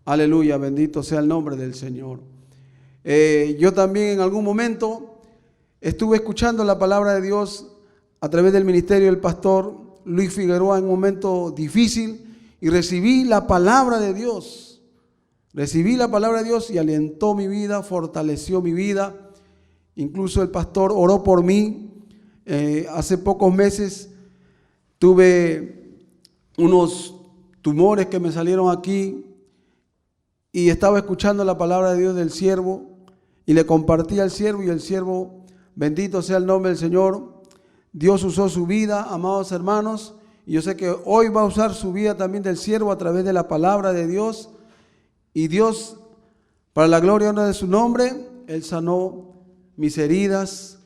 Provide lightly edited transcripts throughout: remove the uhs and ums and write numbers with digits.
Aleluya, bendito sea el nombre del Señor. Yo también en algún momento estuve escuchando la palabra de Dios a través del ministerio del pastor Luis Figueroa en un momento difícil y recibí la palabra de Dios. Recibí la palabra de Dios y alentó mi vida, fortaleció mi vida. Incluso el pastor oró por mí. Hace pocos meses tuve unos tumores que me salieron aquí y estaba escuchando la palabra de Dios del siervo y le compartí al siervo y el siervo, bendito sea el nombre del Señor, Dios usó su vida, amados hermanos, y yo sé que hoy va a usar su vida también del siervo a través de la palabra de Dios, y Dios, para la gloria y honra de su nombre, Él sanó mis heridas,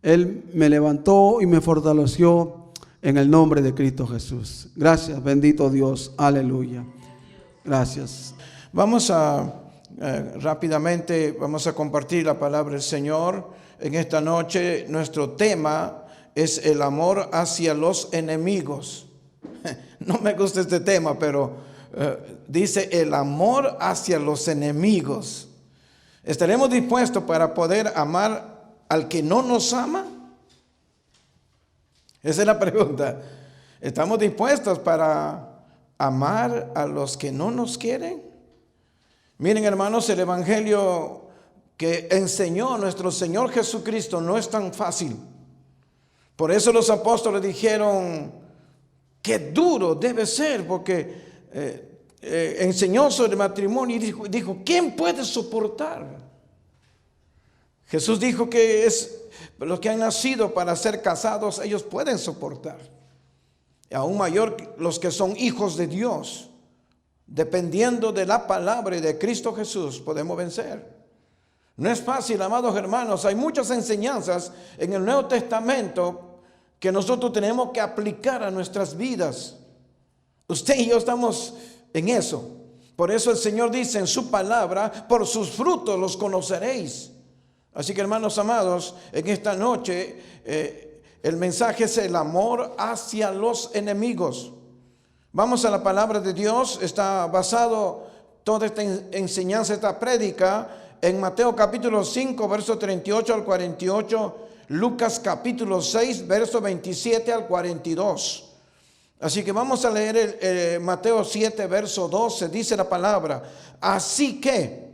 Él me levantó y me fortaleció en el nombre de Cristo Jesús. Gracias, bendito Dios, aleluya. Gracias. Vamos a rápidamente, vamos a compartir la palabra del Señor. En esta noche nuestro tema es el amor hacia los enemigos. No me gusta este tema, pero dice el amor hacia los enemigos. ¿Estaremos dispuestos para poder amar al que no nos ama? Esa es la pregunta. ¿Estamos dispuestos para amar a los que no nos quieren? Miren, hermanos, el evangelio que enseñó nuestro Señor Jesucristo no es tan fácil. Por eso los apóstoles dijeron, qué duro debe ser, porque enseñó sobre matrimonio y dijo, ¿quién puede soportar? Jesús dijo que los que han nacido para ser casados, ellos pueden soportar. Y aún mayor los que son hijos de Dios. Dependiendo de la palabra y de Cristo Jesús, podemos vencer. No es fácil, amados hermanos. Hay muchas enseñanzas en el Nuevo Testamento que nosotros tenemos que aplicar a nuestras vidas. Usted y yo estamos en eso. Por eso el Señor dice en su palabra, por sus frutos los conoceréis. Así que, hermanos amados, en esta noche el mensaje es el amor hacia los enemigos. Vamos a la palabra de Dios. Está basado toda esta enseñanza, esta prédica, en Mateo capítulo 5, verso 38 al 48, Lucas capítulo 6, verso 27 al 42. Así que vamos a leer Mateo 7, verso 12, dice la palabra, así que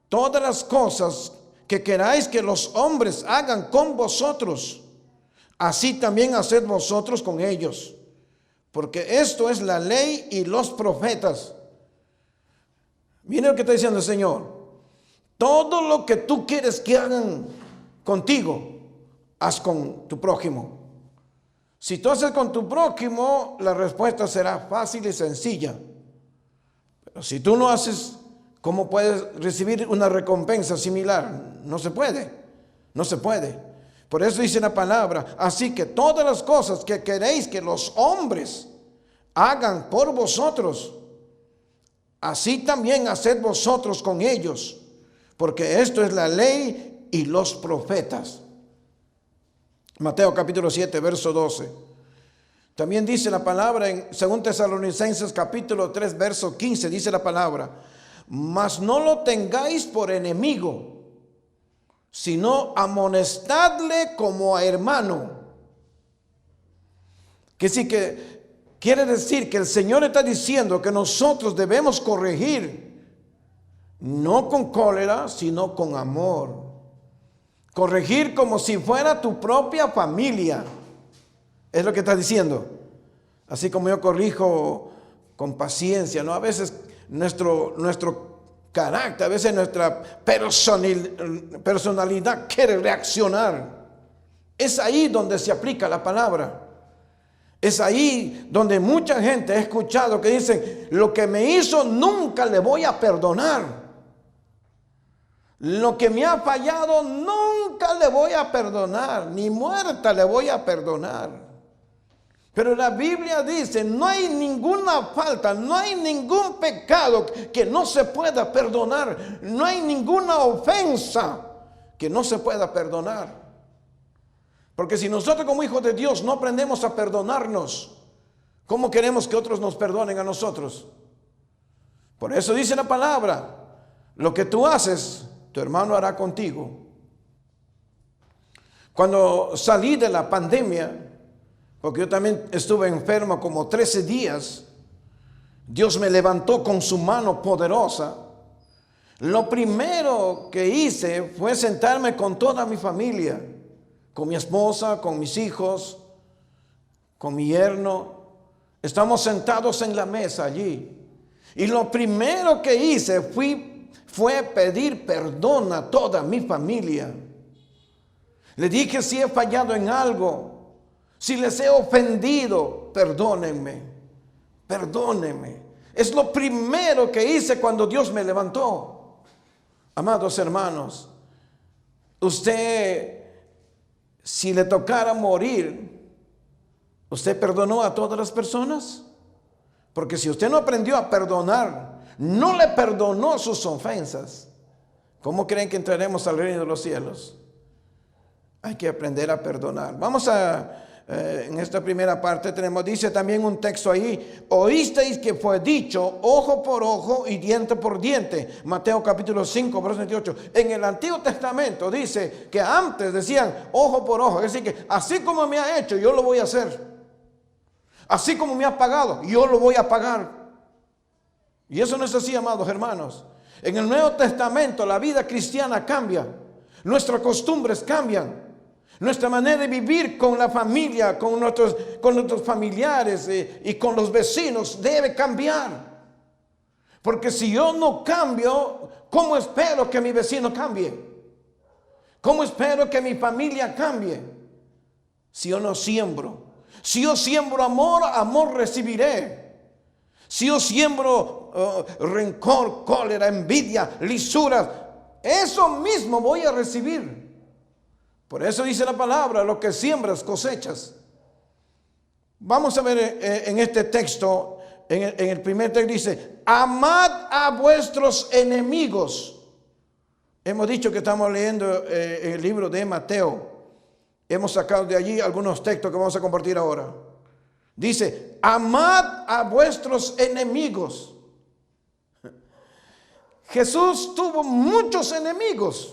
todas las cosas que queráis que los hombres hagan con vosotros, así también haced vosotros con ellos. Porque esto es la ley y los profetas. Miren lo que está diciendo el Señor. Todo lo que tú quieres que hagan contigo, haz con tu prójimo. Si tú haces con tu prójimo, la respuesta será fácil y sencilla. Pero si tú no haces, ¿cómo puedes recibir una recompensa similar? No se puede. No se puede. Por eso dice la palabra, así que todas las cosas que queréis que los hombres hagan por vosotros, así también haced vosotros con ellos, porque esto es la ley y los profetas. Mateo capítulo 7, verso 12. También dice la palabra en 2 Tesalonicenses capítulo 3, verso 15, dice la palabra, mas no lo tengáis por enemigo, sino amonestadle como a hermano. Que sí que quiere decir que el Señor está diciendo que nosotros debemos corregir, no con cólera, sino con amor. Corregir como si fuera tu propia familia. Es lo que está diciendo. Así como yo corrijo con paciencia, ¿no? A veces nuestro carácter, a veces nuestra personalidad quiere reaccionar. Es ahí donde se aplica la palabra. Es ahí donde mucha gente ha escuchado que dicen, lo que me hizo nunca le voy a perdonar. Lo que me ha fallado nunca le voy a perdonar, ni muerta le voy a perdonar. Pero la Biblia dice, no hay ninguna falta, no hay ningún pecado que no se pueda perdonar. No hay ninguna ofensa que no se pueda perdonar. Porque si nosotros como hijos de Dios no aprendemos a perdonarnos, ¿cómo queremos que otros nos perdonen a nosotros? Por eso dice la palabra, lo que tú haces, tu hermano hará contigo. Cuando salí de la pandemia, porque yo también estuve enfermo como 13 días, Dios me levantó con su mano poderosa. Lo primero que hice fue sentarme con toda mi familia, con mi esposa, con mis hijos, con mi yerno. Estamos sentados en la mesa allí. Y lo primero que hice fue pedir perdón a toda mi familia. Le dije si he fallado en algo, si les he ofendido, perdónenme, perdónenme. Es lo primero que hice cuando Dios me levantó. Amados hermanos, usted, si le tocara morir, ¿usted perdonó a todas las personas? Porque si usted no aprendió a perdonar, no le perdonó sus ofensas, ¿cómo creen que entraremos al reino de los cielos? Hay que aprender a perdonar. Vamos en esta primera parte dice también un texto ahí, oísteis que fue dicho ojo por ojo y diente por diente. Mateo capítulo 5, verso 28. En el Antiguo Testamento dice que antes decían ojo por ojo, es decir que así como me ha hecho, yo lo voy a hacer. Así como me ha pagado, yo lo voy a pagar. Y eso no es así, amados hermanos. En el Nuevo Testamento la vida cristiana cambia, nuestras costumbres cambian. Nuestra manera de vivir con la familia, con nuestros familiares y con los vecinos debe cambiar. Porque si yo no cambio, ¿cómo espero que mi vecino cambie? ¿Cómo espero que mi familia cambie? Si yo no siembro. Si yo siembro amor, amor recibiré. Si yo siembro rencor, cólera, envidia, lisuras, eso mismo voy a recibir. Por eso dice la palabra, lo que siembras cosechas. Vamos a ver en este texto, en el primer texto dice, amad a vuestros enemigos. Hemos dicho que estamos leyendo el libro de Mateo. Hemos sacado de allí algunos textos que vamos a compartir ahora. Dice, amad a vuestros enemigos. Jesús tuvo muchos enemigos.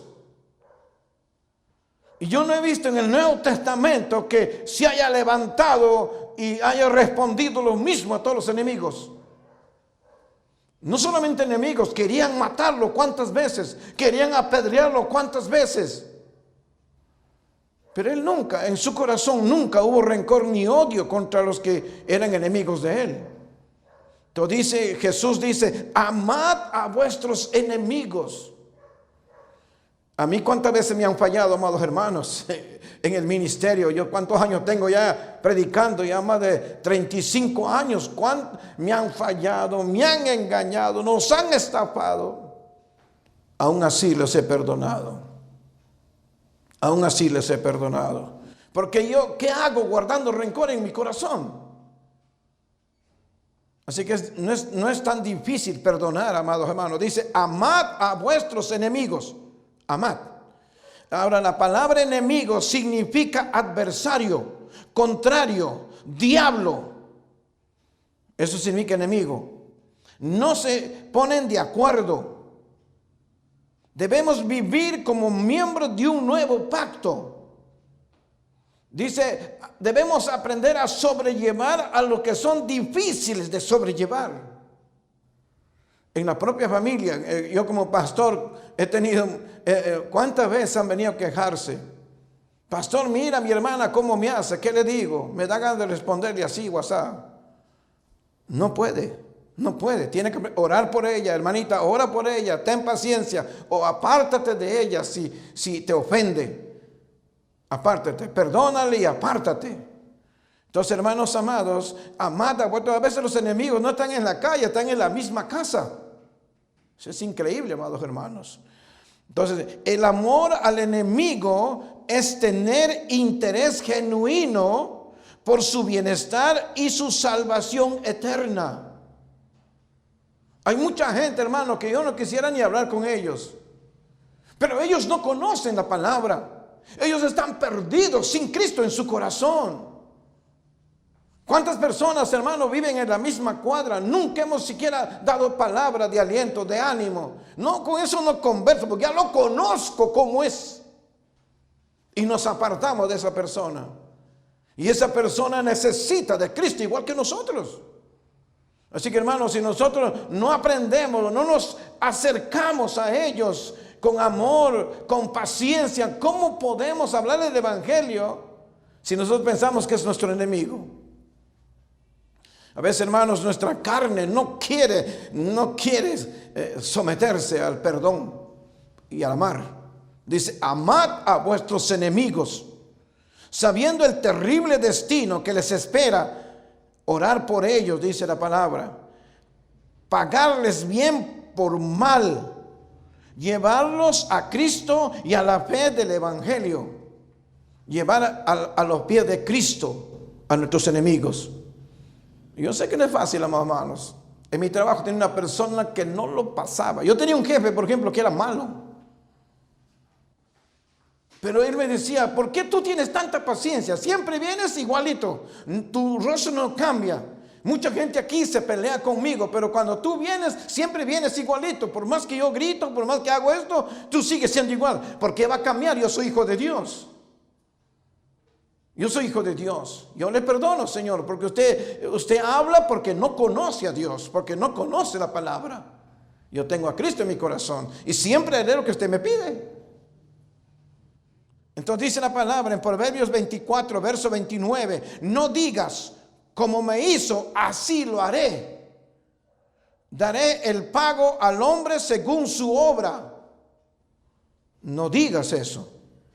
Y yo no he visto en el Nuevo Testamento que se haya levantado y haya respondido lo mismo a todos los enemigos. No solamente enemigos, querían matarlo cuántas veces, querían apedrearlo cuántas veces. Pero él nunca, en su corazón nunca hubo rencor ni odio contra los que eran enemigos de él. Entonces Jesús dice, amad a vuestros enemigos. A mí cuántas veces me han fallado, amados hermanos, en el ministerio. Yo cuántos años tengo ya predicando, ya más de 35 años. Me han fallado, me han engañado, nos han estafado. Aún así les he perdonado. Aún así les he perdonado. Porque yo, ¿qué hago guardando rencor en mi corazón? Así que no es tan difícil perdonar, amados hermanos. Dice, amad a vuestros enemigos. Amad. Ahora la palabra enemigo significa adversario, contrario, diablo. Eso significa enemigo. No se ponen de acuerdo. Debemos vivir como miembros de un nuevo pacto. Dice, debemos aprender a sobrellevar a lo que son difíciles de sobrellevar. En la propia familia, yo como pastor he tenido, ¿cuántas veces han venido a quejarse? Pastor, mira mi hermana cómo me hace, ¿qué le digo? Me da ganas de responderle así, WhatsApp. No puede, tiene que orar por ella, hermanita, ora por ella, ten paciencia, o apártate de ella si te ofende. Apártate, perdónale y apártate. Entonces, hermanos amados, amad a vuestros. A veces los enemigos no están en la calle, están en la misma casa. Eso es increíble, amados hermanos. Entonces, el amor al enemigo es tener interés genuino por su bienestar y su salvación eterna. Hay mucha gente, hermano, que yo no quisiera ni hablar con ellos. Pero ellos no conocen la palabra. Ellos están perdidos sin Cristo en su corazón. ¿Cuántas personas, hermano, viven en la misma cuadra? Nunca hemos siquiera dado palabra de aliento, de ánimo. No, con eso no converso, porque ya lo conozco cómo es. Y nos apartamos de esa persona. Y esa persona necesita de Cristo igual que nosotros. Así que, hermanos, si nosotros no aprendemos, no nos acercamos a ellos con amor, con paciencia, ¿cómo podemos hablar del evangelio si nosotros pensamos que es nuestro enemigo? A veces, hermanos, nuestra carne no quiere someterse al perdón y al amar. Dice, amad a vuestros enemigos, sabiendo el terrible destino que les espera. Orar por ellos, dice la palabra. Pagarles bien por mal. Llevarlos a Cristo y a la fe del evangelio. Llevar a los pies de Cristo a nuestros enemigos. Yo sé que no es fácil, amados hermanos. En mi trabajo tenía una persona que no lo pasaba. Yo tenía un jefe, por ejemplo, que era malo. Pero él me decía, ¿por qué tú tienes tanta paciencia? Siempre vienes igualito, tu rostro no cambia. Mucha gente aquí se pelea conmigo, pero cuando tú vienes, siempre vienes igualito. Por más que yo grito, por más que hago esto, tú sigues siendo igual. ¿Por qué va a cambiar? Yo soy hijo de Dios. Yo soy hijo de Dios. Yo le perdono, Señor, porque usted habla porque no conoce a Dios, porque no conoce la palabra. Yo tengo a Cristo en mi corazón y siempre haré lo que usted me pide. Entonces dice la palabra en Proverbios 24, verso 29, no digas, como me hizo, así lo haré. Daré el pago al hombre según su obra. No digas eso.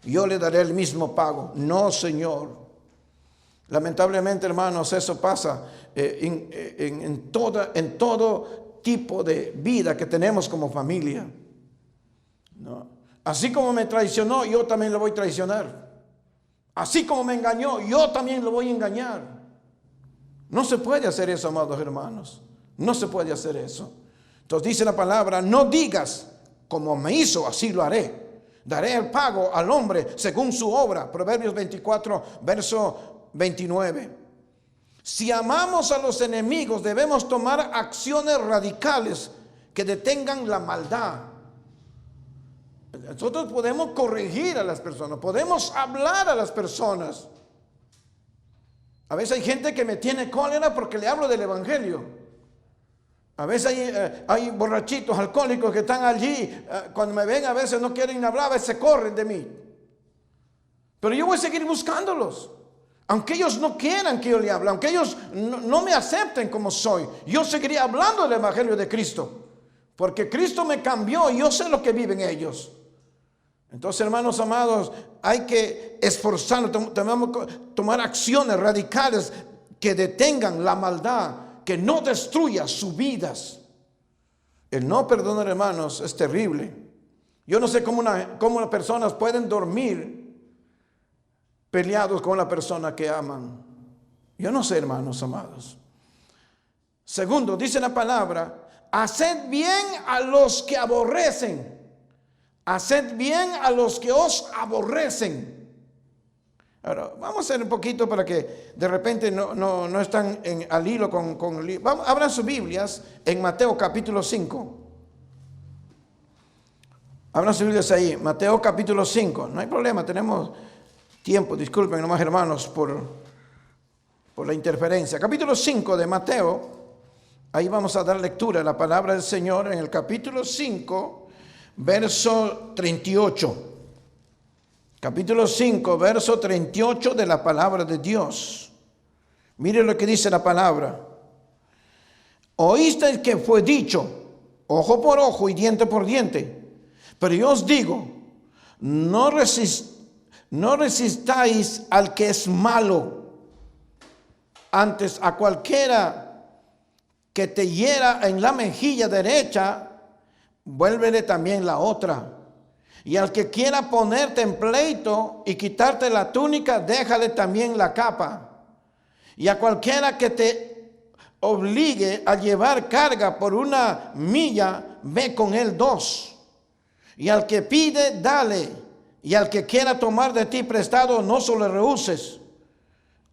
Yo le daré el mismo pago. No, Señor. Lamentablemente, hermanos, eso pasa en todo tipo de vida que tenemos como familia. No. Así como me traicionó, yo también lo voy a traicionar. Así como me engañó, yo también lo voy a engañar. No se puede hacer eso, amados hermanos. No se puede hacer eso. Entonces dice la palabra, no digas, como me hizo, así lo haré. Daré el pago al hombre según su obra. Proverbios 24, verso 29. Si amamos a los enemigos, debemos tomar acciones radicales que detengan la maldad. Nosotros podemos corregir a las personas, podemos hablar a las personas. A veces hay gente que me tiene cólera porque le hablo del evangelio. A veces hay borrachitos, alcohólicos que están allí, cuando me ven a veces no quieren hablar, a veces se corren de mí. Pero yo voy a seguir buscándolos. Aunque ellos no quieran que yo le hable, aunque ellos no me acepten como soy, yo seguiré hablando del evangelio de Cristo. Porque Cristo me cambió y yo sé lo que viven ellos. Entonces, hermanos amados, hay que esforzarnos, tomar acciones radicales que detengan la maldad, que no destruya sus vidas. El no perdonar, hermanos, es terrible. Yo no sé cómo las personas pueden dormir peleados con la persona que aman. Yo no sé, hermanos amados. Segundo, dice la palabra, haced bien a los que aborrecen. Haced bien a los que os aborrecen. Ahora, vamos a hacer un poquito para que de repente no están al hilo con el libro. Abran sus Biblias en Mateo capítulo 5. Abran sus Biblias ahí, Mateo capítulo 5. No hay problema, tenemos tiempo. Disculpen nomás, hermanos, por la interferencia. Capítulo 5 de Mateo. Ahí vamos a dar lectura a la palabra del Señor en el capítulo 5. Verso 38. Capítulo 5, verso 38 de la palabra de Dios. Mire lo que dice la palabra. Oísteis que fue dicho, ojo por ojo y diente por diente. Pero yo os digo, no resistáis al que es malo. Antes a cualquiera que te hiera en la mejilla derecha, vuélvele también la otra. Y al que quiera ponerte en pleito y quitarte la túnica, déjale también la capa. Y a cualquiera que te obligue a llevar carga por 1 milla, ve con él 2. Y al que pide, dale. Y al que quiera tomar de ti prestado, no se lo rehuses.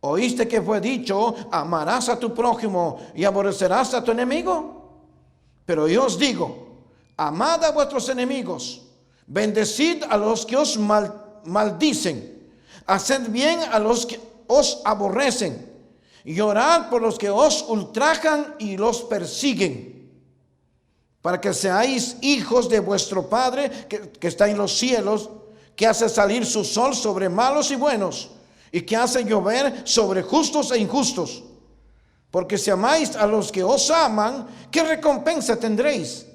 ¿Oíste que fue dicho, amarás a tu prójimo y aborrecerás a tu enemigo? Pero yo os digo, amad a vuestros enemigos, bendecid a los que os maldicen, haced bien a los que os aborrecen, y orad por los que os ultrajan y los persiguen, para que seáis hijos de vuestro Padre que está en los cielos, que hace salir su sol sobre malos y buenos, y que hace llover sobre justos e injustos. Porque si amáis a los que os aman, ¿qué recompensa tendréis?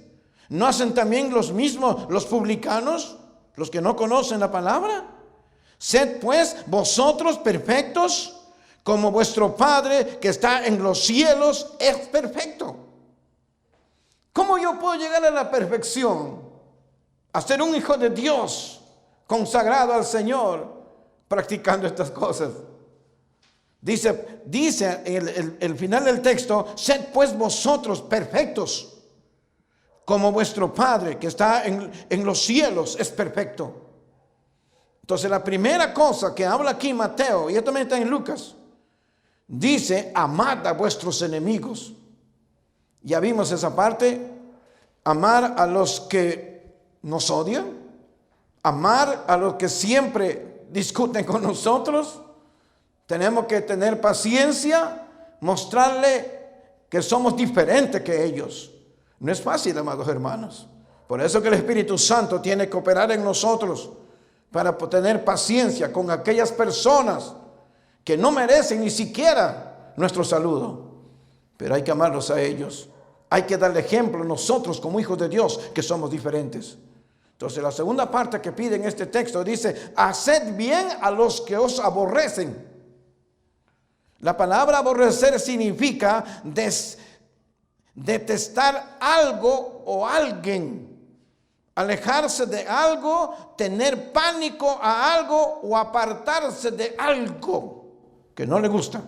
¿No hacen también los mismos los publicanos, los que no conocen la palabra? Sed pues vosotros perfectos, como vuestro Padre que está en los cielos es perfecto. ¿Cómo yo puedo llegar a la perfección? A ser un hijo de Dios, consagrado al Señor, practicando estas cosas. Dice el final del texto, sed pues vosotros perfectos, como vuestro Padre que está en los cielos es perfecto. Entonces la primera cosa que habla aquí Mateo, y esto también está en Lucas, dice, amad a vuestros enemigos. Ya vimos esa parte, amar a los que nos odian, amar a los que siempre discuten con nosotros. Tenemos que tener paciencia, mostrarle que somos diferentes que ellos. No es fácil, amados hermanos. Por eso que el Espíritu Santo tiene que operar en nosotros para tener paciencia con aquellas personas que no merecen ni siquiera nuestro saludo. Pero hay que amarlos a ellos. Hay que darle ejemplo nosotros como hijos de Dios que somos diferentes. Entonces la segunda parte que pide en este texto dice, haced bien a los que os aborrecen. La palabra aborrecer significa detestar algo o alguien, alejarse de algo, tener pánico a algo o apartarse de algo que no le gusta.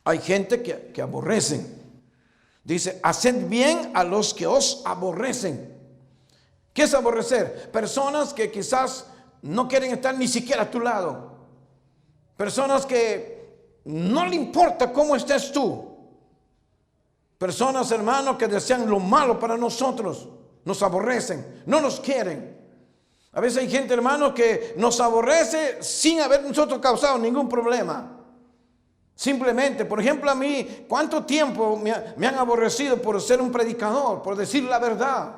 Hay gente que aborrecen. Dice, haced bien a los que os aborrecen. ¿Qué es aborrecer? Personas que quizás no quieren estar ni siquiera a tu lado. Personas que no le importa cómo estés tú. Personas, hermanos, que desean lo malo para nosotros. Nos aborrecen, no nos quieren. A veces hay gente, hermano, que nos aborrece sin haber nosotros causado ningún problema. Simplemente, por ejemplo, a mí, ¿cuánto tiempo me han aborrecido por ser un predicador, por decir la verdad?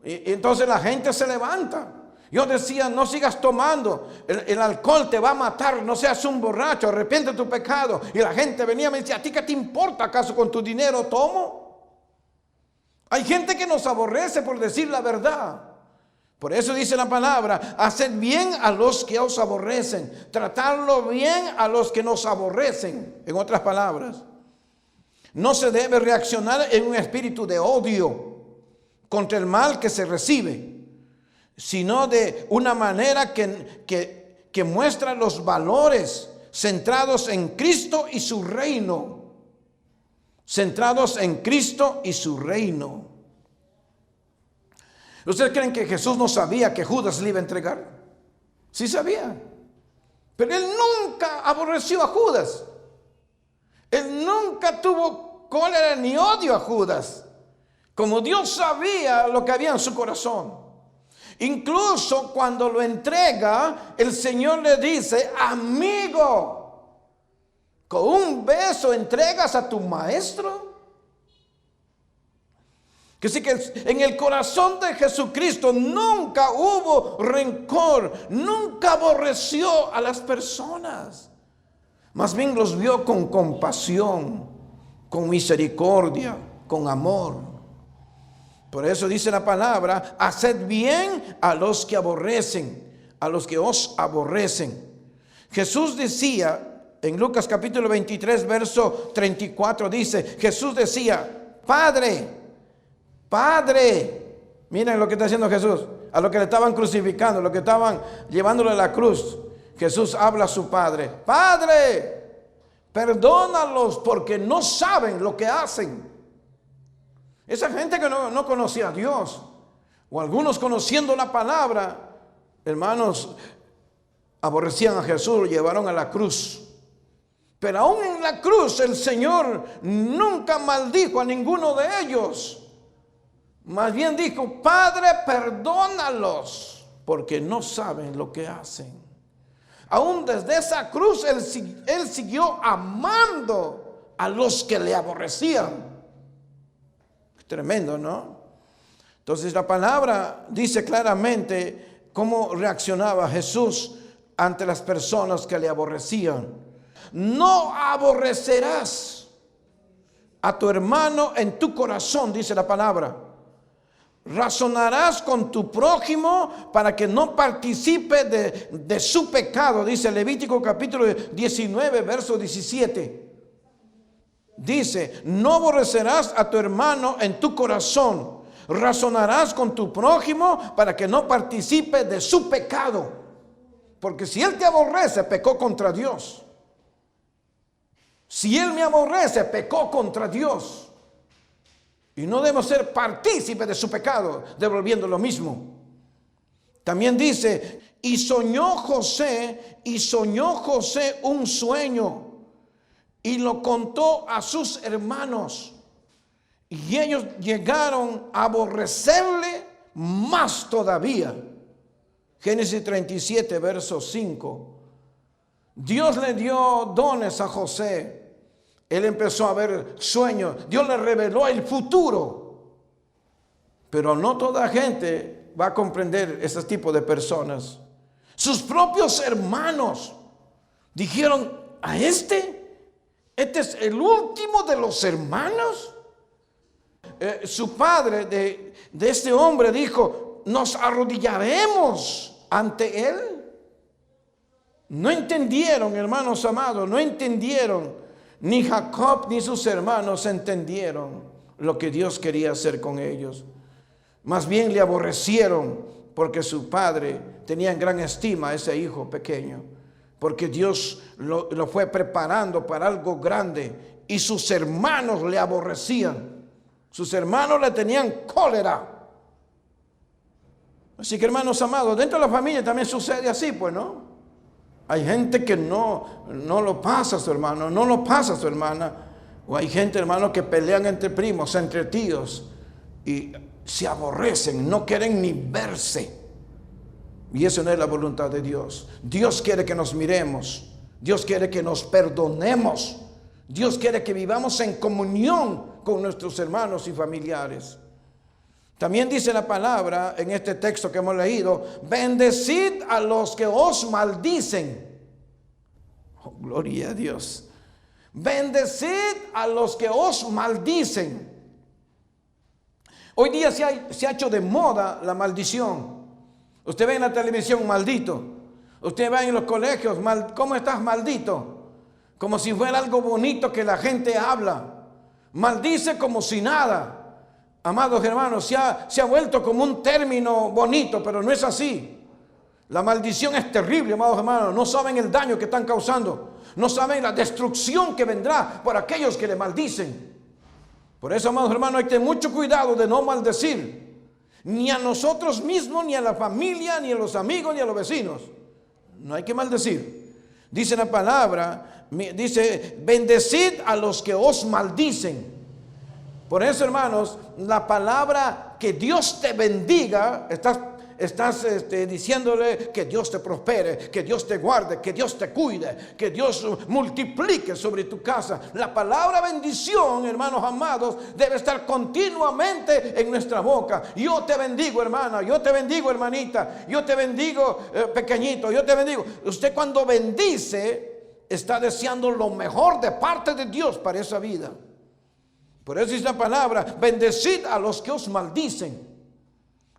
Y entonces la gente se levanta. Yo decía, no sigas tomando, el alcohol te va a matar, no seas un borracho, arrepiente de tu pecado. Y la gente venía y me decía, ¿a ti qué te importa acaso con tu dinero tomo? Hay gente que nos aborrece por decir la verdad. Por eso dice la palabra, haced bien a los que os aborrecen, tratadlo bien a los que nos aborrecen. En otras palabras, no se debe reaccionar en un espíritu de odio contra el mal que se recibe, sino de una manera que muestra los valores centrados en Cristo y su reino. Centrados en Cristo y su reino. ¿Ustedes creen que Jesús no sabía que Judas le iba a entregar? Sí sabía. Pero él nunca aborreció a Judas. Él nunca tuvo cólera ni odio a Judas. Como Dios sabía lo que había en su corazón. Incluso cuando lo entrega, el Señor le dice, amigo, ¿con un beso entregas a tu maestro? Que sí que en el corazón de Jesucristo nunca hubo rencor, nunca aborreció a las personas. Más bien los vio con compasión, con misericordia, con amor. Por eso dice la palabra, haced bien a los que aborrecen, a los que os aborrecen. Jesús decía, en Lucas capítulo 23, verso 34, dice, Jesús decía, Padre, miren lo que está haciendo Jesús, a los que le estaban crucificando, a los que estaban llevándole a la cruz. Jesús habla a su Padre, Padre, perdónalos porque no saben lo que hacen. Esa gente que no conocía a Dios, o algunos conociendo la palabra, hermanos, aborrecían a Jesús, lo llevaron a la cruz. Pero aún en la cruz el Señor nunca maldijo a ninguno de ellos. Más bien dijo: Padre, perdónalos, porque no saben lo que hacen. Aún desde esa cruz él siguió amando a los que le aborrecían. Tremendo, ¿no? Entonces la palabra dice claramente cómo reaccionaba Jesús ante las personas que le aborrecían. No aborrecerás a tu hermano en tu corazón, dice la palabra. Razonarás con tu prójimo para que no participe de su pecado, dice Levítico capítulo 19, verso 17. Dice: no aborrecerás a tu hermano en tu corazón. Razonarás con tu prójimo para que no participe de su pecado. Porque si él te aborrece, pecó contra Dios. Si él me aborrece, pecó contra Dios. Y no debemos ser partícipes de su pecado, devolviendo lo mismo. También dice: y soñó José un sueño, y lo contó a sus hermanos, y ellos llegaron a aborrecerle más todavía. Génesis 37, verso 5. Dios le dio dones a José. Él empezó a ver sueños. Dios le reveló el futuro. Pero no toda gente va a comprender ese tipo de personas. Sus propios hermanos dijeron: ¿a este es el último de los hermanos? Su padre de este hombre dijo: nos arrodillaremos ante él. No entendieron, hermanos amados, no entendieron. Ni Jacob ni sus hermanos entendieron lo que Dios quería hacer con ellos. Más bien le aborrecieron porque su padre tenía en gran estima a ese hijo pequeño. Porque Dios lo fue preparando para algo grande. Y sus hermanos le aborrecían. Sus hermanos le tenían cólera. Así que, hermanos amados, dentro de la familia también sucede así, pues, ¿no? Hay gente que no lo pasa a su hermano, no lo pasa a su hermana. O hay gente, hermano, que pelean entre primos, entre tíos, y se aborrecen, no quieren ni verse. Y eso no es la voluntad de Dios. Dios quiere que nos miremos. Dios quiere que nos perdonemos. Dios quiere que vivamos en comunión con nuestros hermanos y familiares. También dice la palabra en este texto que hemos leído: bendecid a los que os maldicen. Oh, gloria a Dios. Bendecid a los que os maldicen. Hoy día se ha hecho de moda la maldición. Usted ve en la televisión: maldito. Usted ve en los colegios: ¿cómo estás, maldito? Como si fuera algo bonito que la gente habla. Maldice como si nada. Amados hermanos, se ha vuelto como un término bonito, pero no es así. La maldición es terrible, amados hermanos. No saben el daño que están causando. No saben la destrucción que vendrá por aquellos que le maldicen. Por eso, amados hermanos, hay que tener mucho cuidado de no maldecir. Ni a nosotros mismos, ni a la familia, ni a los amigos, ni a los vecinos. No hay que maldecir. Dice la palabra, dice: bendecid a los que os maldicen. Por eso, hermanos, la palabra que Dios te bendiga, estás diciéndole que Dios te prospere, que Dios te guarde, que Dios te cuide, que Dios multiplique sobre tu casa. La palabra bendición, hermanos amados, debe estar continuamente en nuestra boca. Yo te bendigo, hermana, yo te bendigo, hermanita, yo te bendigo, pequeñito, yo te bendigo. Usted, cuando bendice, está deseando lo mejor de parte de Dios para esa vida. Por eso dice la palabra: bendecid a los que os maldicen.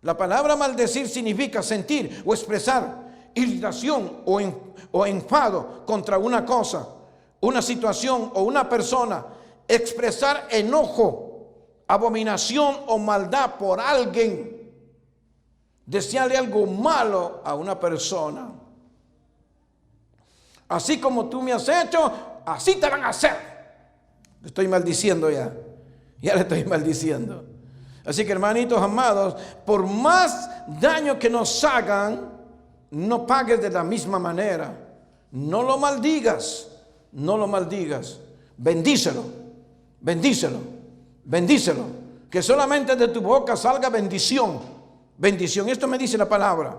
La palabra maldecir significa sentir o expresar irritación o enfado contra una cosa, una situación o una persona. Expresar enojo, abominación o maldad por alguien. Desearle algo malo a una persona. Así como tú me has hecho, así te van a hacer. Le estoy maldiciendo ya. Ya le estoy maldiciendo. Así que, hermanitos amados, por más daño que nos hagan, no pagues de la misma manera. No lo maldigas, no lo maldigas. Bendícelo, bendícelo, bendícelo. Que solamente de tu boca salga bendición, bendición. Esto me dice la palabra.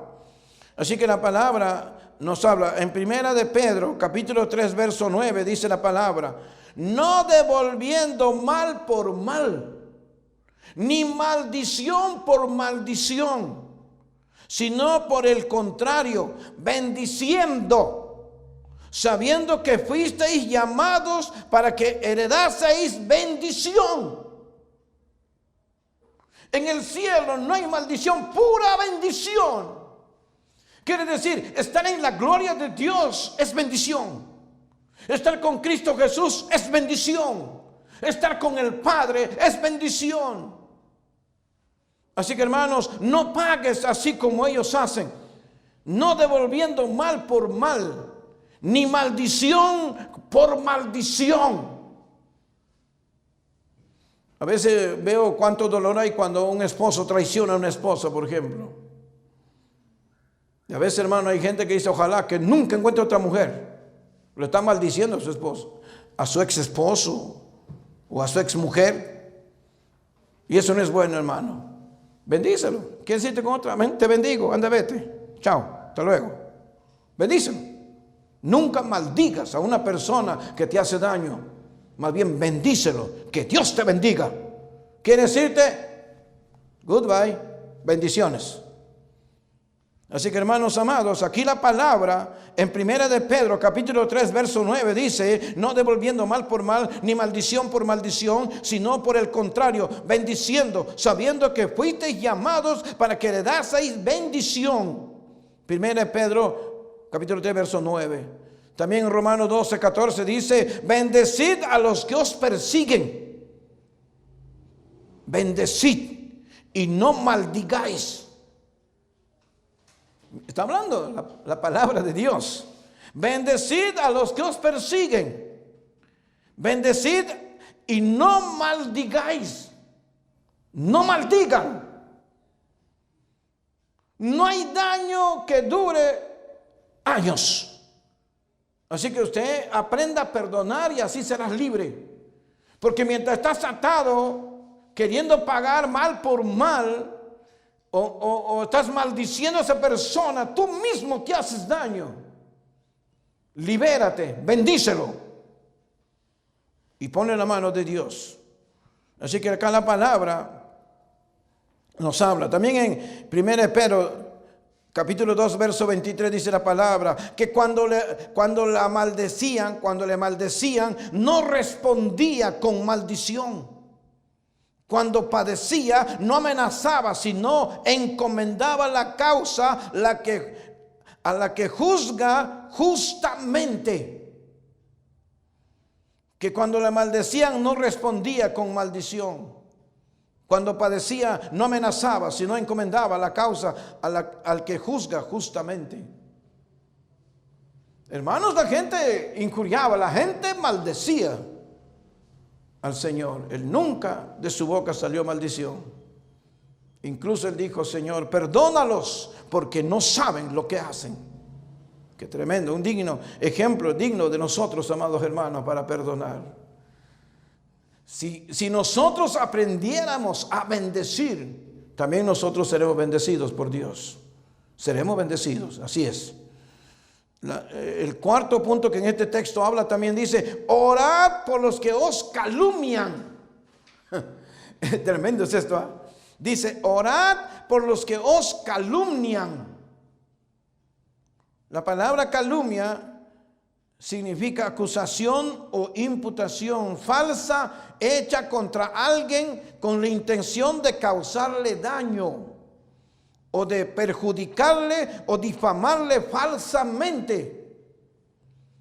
Así que la palabra nos habla en Primera de Pedro, capítulo 3, verso 9, dice la palabra: no devolviendo mal por mal, ni maldición por maldición, sino por el contrario, bendiciendo, sabiendo que fuisteis llamados para que heredaseis bendición. En el cielo no hay maldición, pura bendición. Quiere decir, estar en la gloria de Dios es bendición. Estar con Cristo Jesús es bendición. Estar con el Padre es bendición. Así que, hermanos, no pagues así como ellos hacen, no devolviendo mal por mal, ni maldición por maldición. A veces veo cuánto dolor hay cuando un esposo traiciona a una esposa, por ejemplo. Y a veces, hermano, hay gente que dice: ojalá que nunca encuentre otra mujer. Le está maldiciendo a su esposo, a su ex esposo o a su ex mujer. Y eso no es bueno, hermano. Bendícelo. ¿Quieres irte con otra? Amén. Te bendigo. Anda, vete. Chao. Hasta luego. Bendícelo. Nunca maldigas a una persona que te hace daño. Más bien bendícelo. Que Dios te bendiga. ¿Quieres irte? Goodbye. Bendiciones. Así que, hermanos amados, aquí la palabra en Primera de Pedro, capítulo 3, verso 9 dice: no devolviendo mal por mal, ni maldición por maldición, sino por el contrario, bendiciendo, sabiendo que fuisteis llamados para que heredaseis bendición. Primera de Pedro, capítulo 3, verso 9. También en Romanos 12, 14 dice: bendecid a los que os persiguen. Bendecid y no maldigáis. Está hablando la palabra de Dios. Bendecid a los que os persiguen. Bendecid y no maldigáis. No maldigan. No hay daño que dure años. Así que usted aprenda a perdonar y así serás libre. Porque mientras estás atado, queriendo pagar mal por mal, o estás maldiciendo a esa persona, tú mismo te haces daño. Libérate, bendícelo y ponle la mano de Dios. Así que acá la palabra nos habla. También en 1 Pedro capítulo 2 verso 23 dice la palabra que cuando le maldecían no respondía con maldición. Cuando padecía, no amenazaba, sino encomendaba la causa a la que juzga justamente. Que cuando le maldecían, no respondía con maldición. Cuando padecía, no amenazaba, sino encomendaba la causa al que juzga justamente. Hermanos, la gente injuriaba, la gente maldecía al Señor. Él nunca de su boca salió maldición. Incluso él dijo: Señor, perdónalos porque no saben lo que hacen. Qué tremendo, un digno ejemplo, digno de nosotros, amados hermanos, para perdonar. Si nosotros aprendiéramos a bendecir, también nosotros seremos bendecidos por Dios. Seremos bendecidos, así es. El cuarto punto que en este texto habla también dice: orad por los que os calumnian. Tremendo es esto, ¿eh? Dice: orad por los que os calumnian. La palabra calumnia significa acusación o imputación falsa hecha contra alguien con la intención de causarle daño, o de perjudicarle o difamarle falsamente.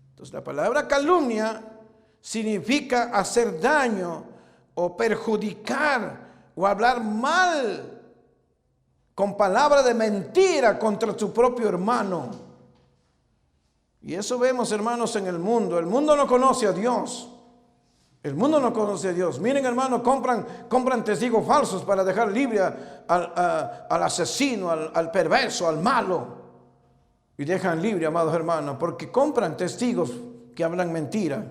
Entonces la palabra calumnia significa hacer daño o perjudicar o hablar mal con palabra de mentira contra su propio hermano. Y eso vemos, hermanos, en el mundo. El mundo no conoce a Dios. El mundo no conoce a Dios. Miren, hermanos, compran testigos falsos para dejar libre al asesino, al perverso, al malo. y dejan libre, amados hermanos, porque compran testigos que hablan mentira.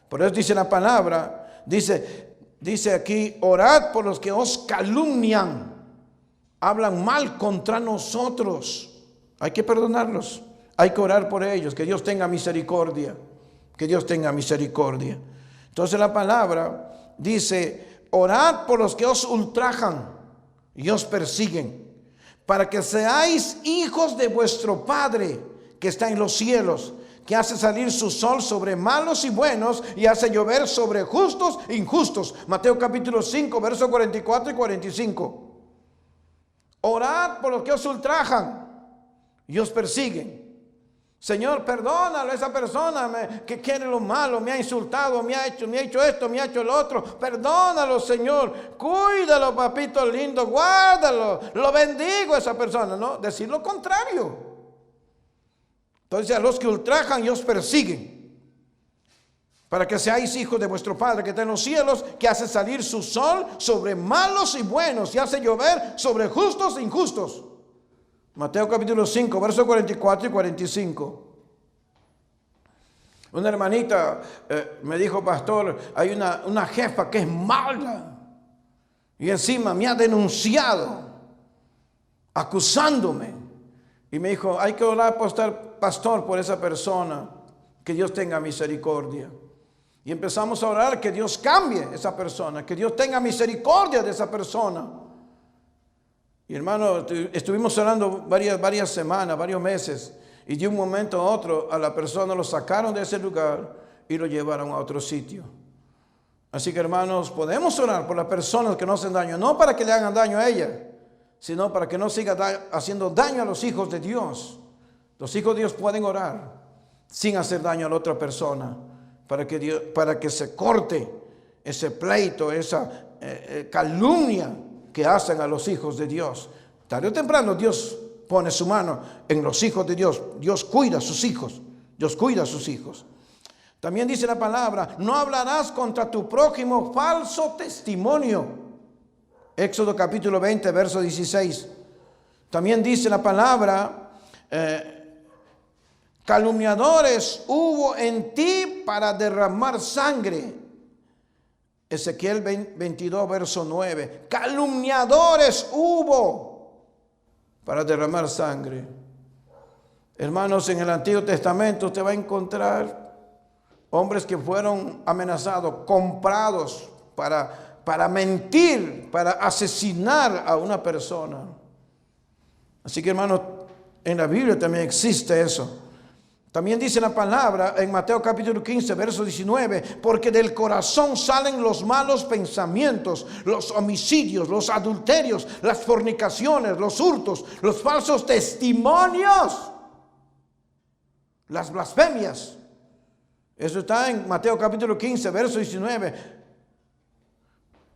Por eso dice la palabra, dice aquí, orad por los que os calumnian, hablan mal contra nosotros. Hay que perdonarlos, hay que orar por ellos, que Dios tenga misericordia, que Dios tenga misericordia. Entonces la palabra dice, orad por los que os ultrajan y os persiguen, para que seáis hijos de vuestro Padre que está en los cielos, que hace salir su sol sobre malos y buenos y hace llover sobre justos e injustos. Mateo capítulo 5, versos 44 y 45. Orad por los que os ultrajan y os persiguen. Señor, perdónalo a esa persona que quiere lo malo, me ha insultado, me ha hecho esto, me ha hecho lo otro. Perdónalo, Señor. Cuídalo, papito lindo, guárdalo. Lo bendigo a esa persona, ¿no? Decir lo contrario. Entonces, a los que ultrajan y os persiguen, para que seáis hijos de vuestro Padre que está en los cielos, que hace salir su sol sobre malos y buenos y hace llover sobre justos e injustos. Mateo capítulo 5, versos 44 y 45. Una hermanita me dijo, pastor, hay una jefa que es mala y encima me ha denunciado, acusándome. Y me dijo, hay que orar, pastor, por esa persona, que Dios tenga misericordia. Y empezamos a orar que Dios cambie esa persona, que Dios tenga misericordia de esa persona. Y hermano, estuvimos orando varias semanas, varios meses, y de un momento a otro a la persona lo sacaron de ese lugar y lo llevaron a otro sitio. Así que hermanos, podemos orar por las personas que no hacen daño, no para que le hagan daño a ella, sino para que no siga haciendo daño a los hijos de Dios. Los hijos de Dios pueden orar sin hacer daño a la otra persona, para que se corte ese pleito, esa calumnia que hacen a los hijos de Dios. Tarde o temprano Dios pone su mano en los hijos de Dios. Dios cuida a sus hijos. Dios cuida a sus hijos. También dice la palabra, no hablarás contra tu prójimo falso testimonio. Éxodo capítulo 20, verso 16. También dice la palabra, calumniadores hubo en ti para derramar sangre. Ezequiel 22, verso 9. Calumniadores hubo para derramar sangre. Hermanos, en el Antiguo Testamento usted va a encontrar hombres que fueron amenazados, comprados para mentir, para asesinar a una persona. Así que, hermanos, en la Biblia también existe eso. También dice la palabra en Mateo capítulo 15, verso 19, porque del corazón salen los malos pensamientos, los homicidios, los adulterios, las fornicaciones, los hurtos, los falsos testimonios, las blasfemias. Eso está en Mateo capítulo 15, verso 19.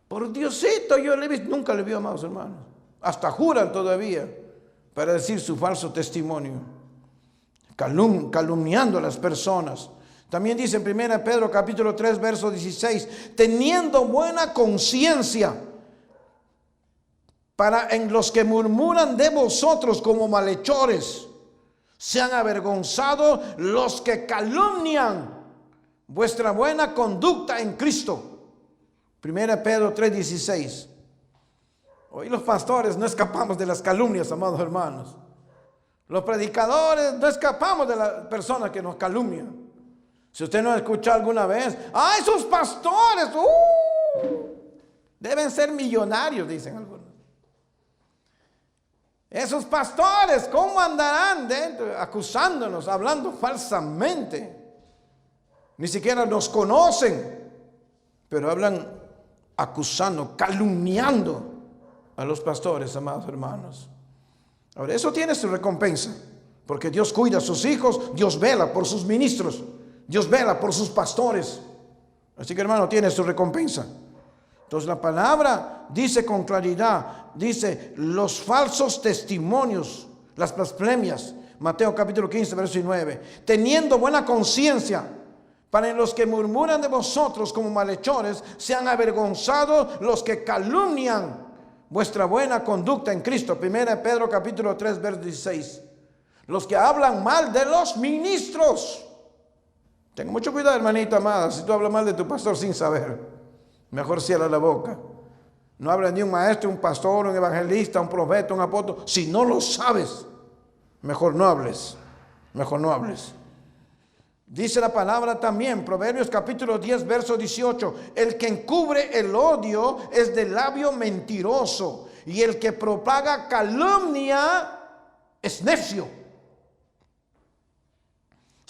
Por Diosito, yo le he visto, nunca le vi, amados hermanos. Hasta juran todavía para decir su falso testimonio. Calumniando a las personas. También dice en 1 Pedro capítulo 3 verso 16, teniendo buena conciencia para en los que murmuran de vosotros como malhechores, sean avergonzados los que calumnian vuestra buena conducta en Cristo. 1 Pedro 3, 16. Hoy los pastores no escapamos de las calumnias, amados hermanos. Los predicadores no escapamos de las personas que nos calumnian. Si usted no ha escuchado alguna vez, ¡ay, esos pastores! Deben ser millonarios, dicen algunos. Esos pastores, ¿cómo andarán dentro, acusándonos, hablando falsamente? Ni siquiera nos conocen, pero hablan acusando, calumniando a los pastores, amados hermanos. Ahora, eso tiene su recompensa, porque Dios cuida a sus hijos, Dios vela por sus ministros, Dios vela por sus pastores. Así que, hermano, tiene su recompensa. Entonces la palabra dice con claridad, dice los falsos testimonios, las blasfemias. Mateo capítulo 15, verso 9. Teniendo buena conciencia, para los que murmuran de vosotros como malhechores, sean avergonzados los que calumnian vuestra buena conducta en Cristo. 1 Pedro capítulo 3, verso 16. Los que hablan mal de los ministros. Tenga mucho cuidado, hermanita amada, si tú hablas mal de tu pastor sin saber. Mejor cierra la boca. No hables de un maestro, un pastor, un evangelista, un profeta, un apóstol. Si no lo sabes, mejor no hables. Mejor no hables. Dice la palabra también, Proverbios capítulo 10, verso 18. El que encubre el odio es de labio mentiroso, y el que propaga calumnia es necio.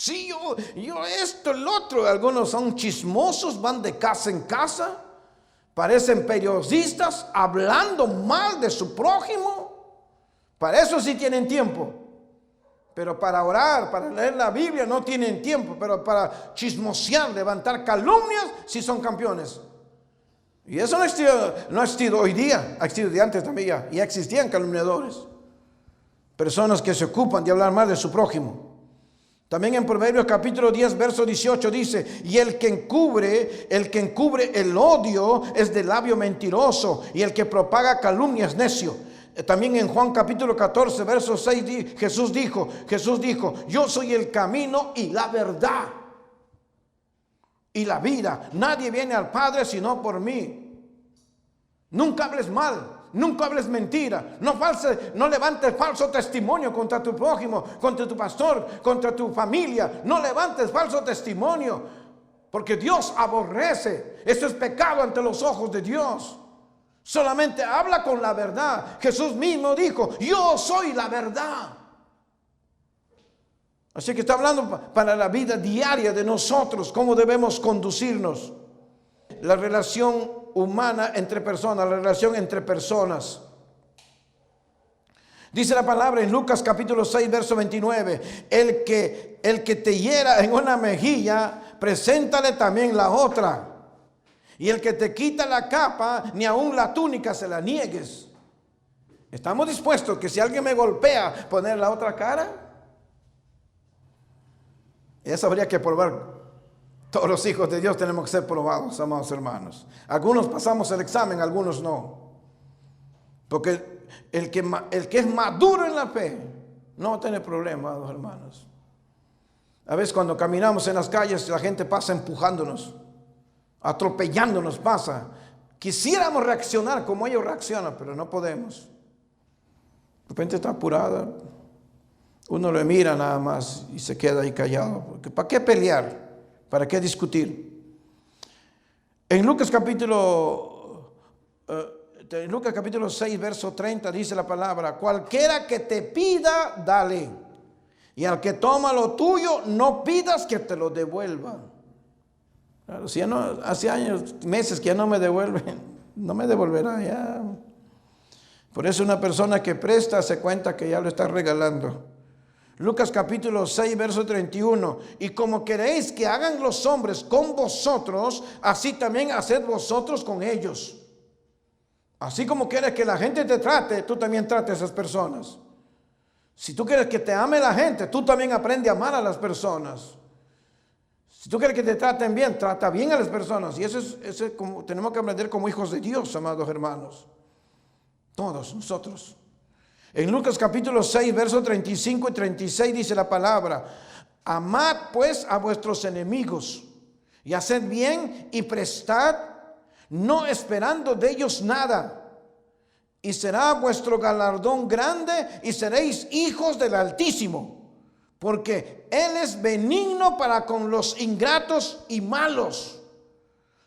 Sí, yo esto, el otro. Algunos son chismosos, van de casa en casa, parecen periodistas hablando mal de su prójimo. Para eso sí tienen tiempo, pero para orar, para leer la Biblia no tienen tiempo. Pero para chismosear, levantar calumnias, sí son campeones. Y eso no ha existido hoy día, ha existido de antes también ya existían calumniadores, personas que se ocupan de hablar mal de su prójimo. También en Proverbios capítulo 10, verso 18 dice, y el que encubre el odio es de labio mentiroso, y el que propaga calumnia es necio. También en Juan capítulo 14, verso 6, Jesús dijo, yo soy el camino y la verdad y la vida. Nadie viene al Padre sino por mí. Nunca hables mal. Nunca hables mentira, no levantes falso testimonio contra tu prójimo, contra tu pastor, contra tu familia. No levantes falso testimonio, porque Dios aborrece. Eso es pecado ante los ojos de Dios. Solamente habla con la verdad. Jesús mismo dijo, yo soy la verdad. Así que está hablando para la vida diaria de nosotros, cómo debemos conducirnos. La relación humana entre personas, la relación entre personas. Dice la palabra en Lucas capítulo 6, verso 29, el que te hiera en una mejilla, preséntale también la otra. Y el que te quita la capa, ni aun la túnica se la niegues. ¿Estamos dispuestos que si alguien me golpea, poner la otra cara? Eso habría que probar. Todos los hijos de Dios tenemos que ser probados, amados hermanos. Algunos pasamos el examen, algunos no. Porque el que es maduro en la fe no va a tener problemas, amados hermanos. A veces cuando caminamos en las calles, la gente pasa empujándonos, atropellándonos, pasa. Quisiéramos reaccionar como ellos reaccionan, pero no podemos. De repente está apurada. Uno le mira nada más y se queda ahí callado. Porque ¿para qué pelear? ¿Para qué discutir? En Lucas capítulo 6, verso 30 dice la palabra, cualquiera que te pida, dale. Y al que toma lo tuyo, no pidas que te lo devuelva. Claro, si ya no, hace años, meses que ya no me devuelven, no me devolverá ya. Por eso una persona que presta se cuenta que ya lo está regalando. Lucas capítulo 6, verso 31. Y como queréis que hagan los hombres con vosotros, así también haced vosotros con ellos. Así como quieres que la gente te trate, tú también trates a esas personas. Si tú quieres que te ame la gente, tú también aprende a amar a las personas. Si tú quieres que te traten bien, trata bien a las personas. Y eso es como tenemos que aprender como hijos de Dios, amados hermanos. Todos nosotros. En Lucas capítulo 6, versos 35 y 36 dice la palabra, amad pues a vuestros enemigos y haced bien y prestad, no esperando de ellos nada. Y será vuestro galardón grande y seréis hijos del Altísimo, porque Él es benigno para con los ingratos y malos.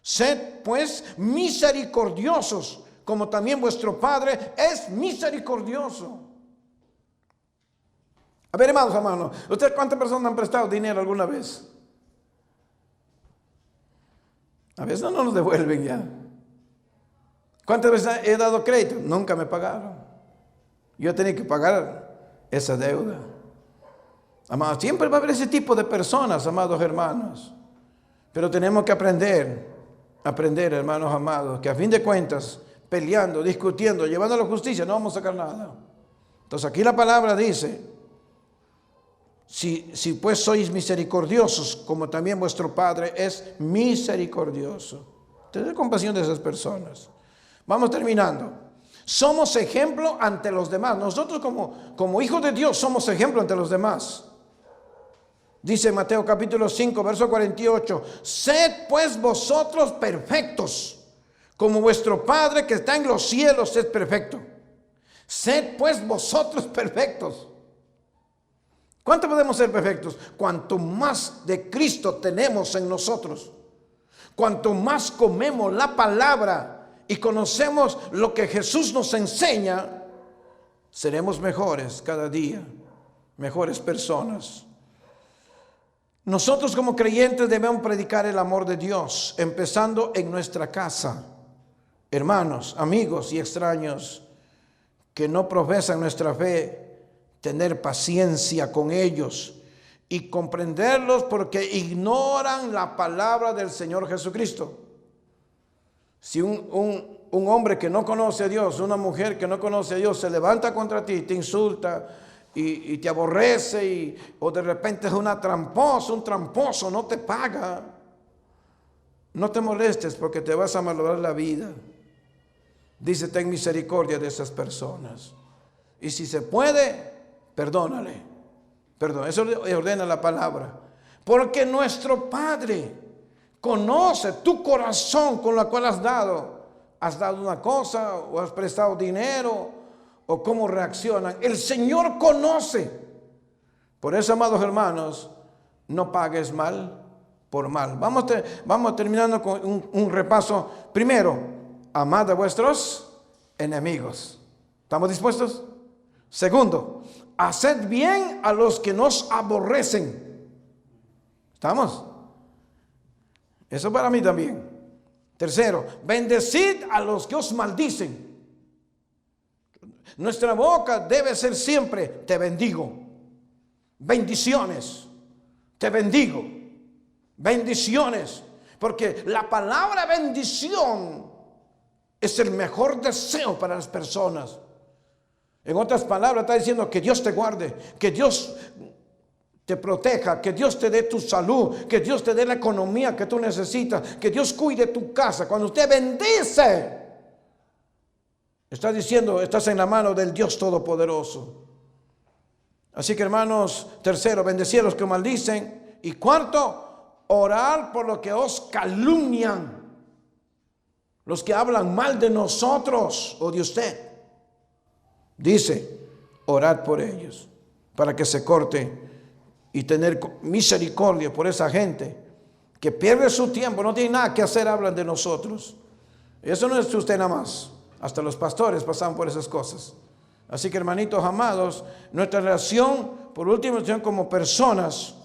Sed pues misericordiosos, como también vuestro Padre es misericordioso. A ver, hermanos, ¿ustedes cuántas personas han prestado dinero alguna vez? A veces no nos devuelven ya. ¿Cuántas veces he dado crédito? Nunca me pagaron. Yo tenía que pagar esa deuda. Amados, siempre va a haber ese tipo de personas, amados hermanos. Pero tenemos que aprender, hermanos amados, que a fin de cuentas, peleando, discutiendo, llevando a la justicia, no vamos a sacar nada. Entonces aquí la palabra dice, si pues sois misericordiosos, como también vuestro Padre es misericordioso. Tened compasión de esas personas. Vamos terminando. somos ejemplo ante los demás. Nosotros como hijos de Dios somos ejemplo ante los demás. Dice Mateo capítulo 5, verso 48, sed pues vosotros perfectos, como vuestro Padre que está en los cielos es perfecto. Sed pues vosotros perfectos. ¿Cuánto podemos ser perfectos? Cuanto más de Cristo tenemos en nosotros, cuanto más comemos la palabra y conocemos lo que Jesús nos enseña, seremos mejores cada día, mejores personas. Nosotros como creyentes debemos predicar el amor de Dios, empezando en nuestra casa. Hermanos, amigos y extraños que no profesan nuestra fe, tener paciencia con ellos y comprenderlos porque ignoran la palabra del Señor Jesucristo. Si un hombre que no conoce a Dios, una mujer que no conoce a Dios se levanta contra ti, te insulta y te aborrece o de repente es un tramposo, no te paga, no te molestes porque te vas a malograr la vida. Dice, ten misericordia de esas personas. Y si se puede, perdónale. Perdón, eso ordena la palabra. Porque nuestro Padre conoce tu corazón con la cual has dado. Has dado una cosa o has prestado dinero o cómo reaccionan. El Señor conoce. Por eso, amados hermanos, no pagues mal por mal. Vamos terminando con un repaso. Primero, amad a vuestros enemigos. ¿Estamos dispuestos? Segundo, haced bien a los que nos aborrecen. ¿Estamos? Eso para mí también. Tercero, bendecid a los que os maldicen. Nuestra boca debe ser siempre, te bendigo. Bendiciones. Te bendigo. Bendiciones. Porque la palabra bendición es el mejor deseo para las personas. En otras palabras, está diciendo que Dios te guarde, que Dios te proteja, que Dios te dé tu salud, que Dios te dé la economía que tú necesitas, que Dios cuide tu casa. Cuando usted bendice, está diciendo, estás en la mano del Dios Todopoderoso. Así que, hermanos, tercero, bendecir a los que maldicen. Y cuarto, orar por los que os calumnian. Los que hablan mal de nosotros o de usted. Dice, orad por ellos para que se corte y tener misericordia por esa gente que pierde su tiempo, no tiene nada que hacer, hablan de nosotros. Eso no es usted nada más, hasta los pastores pasan por esas cosas. Así que, hermanitos amados, nuestra relación, por último, como personas,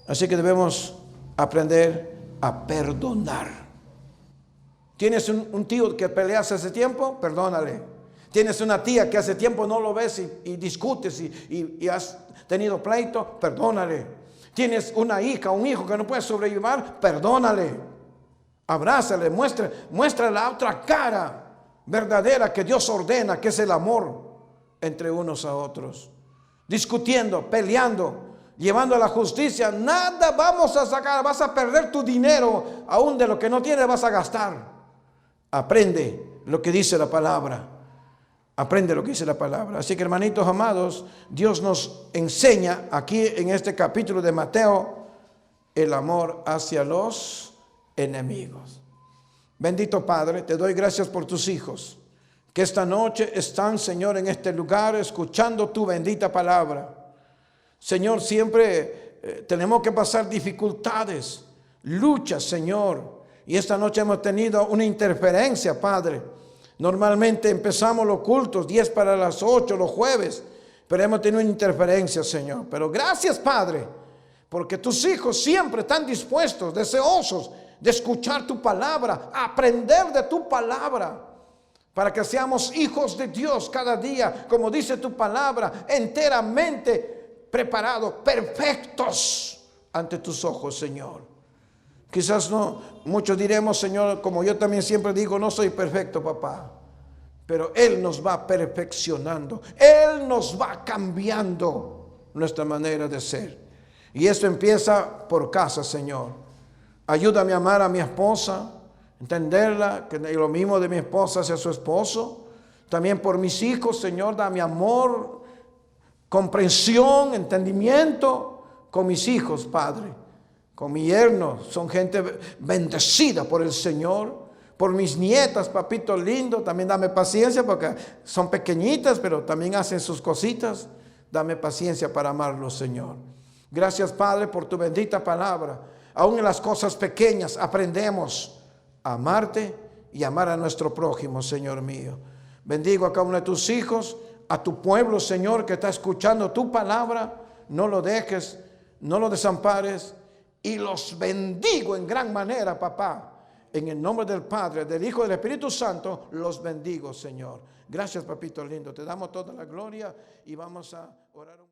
así que debemos aprender a perdonar. ¿Tienes un tío que peleas hace tiempo? Perdónale. ¿Tienes una tía que hace tiempo no lo ves y discutes y has tenido pleito? Perdónale. ¿Tienes una hija, un hijo que no puede sobrellevar? Perdónale. Abrázale, muestra la otra cara verdadera que Dios ordena, que es el amor entre unos a otros. Discutiendo, peleando, llevando a la justicia, nada vamos a sacar, vas a perder tu dinero, aún de lo que no tienes vas a gastar. Aprende lo que dice la palabra. Aprende lo que dice la palabra. Así que, hermanitos amados, Dios nos enseña aquí en este capítulo de Mateo el amor hacia los enemigos. Bendito Padre, te doy gracias por tus hijos que esta noche están, Señor, en este lugar escuchando tu bendita palabra. Señor, siempre tenemos que pasar dificultades, luchas, Señor. Y esta noche hemos tenido una interferencia, Padre. Normalmente empezamos los cultos 10 para las 8 los jueves, pero hemos tenido una interferencia, Señor. Pero gracias, Padre, porque tus hijos siempre están dispuestos, deseosos de escuchar tu palabra, aprender de tu palabra, para que seamos hijos de Dios cada día, como dice tu palabra, enteramente preparados, perfectos ante tus ojos, Señor. Quizás no, muchos diremos, Señor, como yo también siempre digo, no soy perfecto, papá. Pero Él nos va perfeccionando. Él nos va cambiando nuestra manera de ser. Y esto empieza por casa, Señor. Ayúdame a amar a mi esposa, entenderla, que lo mismo de mi esposa hacia su esposo. También por mis hijos, Señor, dame amor, comprensión, entendimiento con mis hijos, Padre. Con mi yerno, son gente bendecida por el Señor. Por mis nietas, papito lindo, también dame paciencia porque son pequeñitas, pero también hacen sus cositas. Dame paciencia para amarlos, Señor. Gracias, Padre, por tu bendita palabra. Aún en las cosas pequeñas aprendemos a amarte y amar a nuestro prójimo, Señor mío. Bendigo a cada uno de tus hijos, a tu pueblo, Señor, que está escuchando tu palabra. No lo dejes, no lo desampares. Y los bendigo en gran manera, papá. En el nombre del Padre, del Hijo y del Espíritu Santo, los bendigo, Señor. Gracias, papito lindo. Te damos toda la gloria y vamos a orar.